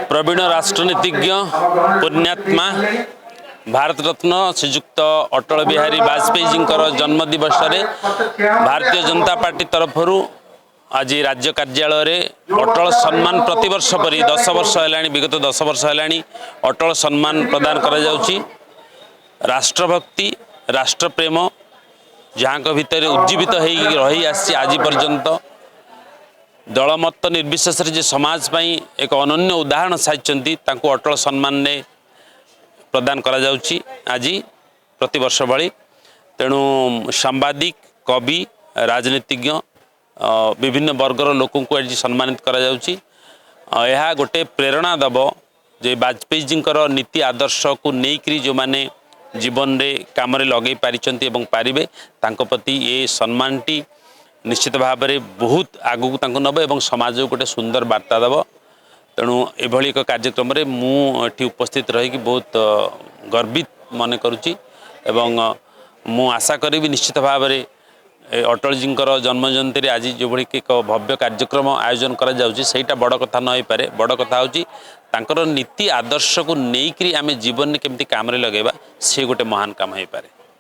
प्रवीण राष्ट्रनीतिज्ञ पुण्यात्मा भारत रत्न श्रीजुक्त अटल बिहारी वाजपेयी जी जन्मदिवस भारतीय जनता पार्टी तरफ आज राज्य कार्यालय अटल सम्मान प्रतिवर्ष परी 10 वर्ष है विगत 10 वर्ष है अटल सम्मान प्रदान करा जाउची। राष्ट्रभक्ति राष्ट्रप्रेम जहाँ भितर उज्जीवित हो रही आसी आज पर्यंत दलमत निर्विशेष जे समाज पाई एक अनन्य उदाहरण साजिचंती तांको अटल सम्मान ने प्रदान करा जाउची आज प्रतिवर्ष भली। तेणु सांबादिक कवि राजनीतिज्ञ विभिन्न वर्गर लोक को आज सम्मानित करा जाउची। यह गोटे प्रेरणा दब जे वाजपेयी जी नीति आदर्श को लेकर जो माने जीवन रे काम रे लगे पारिचंती एवं पारिबे तांको प्रति ये सम्मानटी निश्चित भाव में बहुत आगू नब एवं समाज को गोटे सुंदर वार्ता दब। तेणु एभली एक कार्यक्रम रे मुझे उपस्थित रही बहुत गर्वित मन करुच्ची एवं मु आशा करी निश्चित भाव में अटल जी जन्म जयंती आज जो भली एक भव्य कार्यक्रम आयोजन करा जाउची सेटा बड़ कथा न पारे। बड़ कथा होची तांकर नीति आदर्श को लेकर आम जीवन में केमती काम लगेबा से गोटे महान काम हो पारे।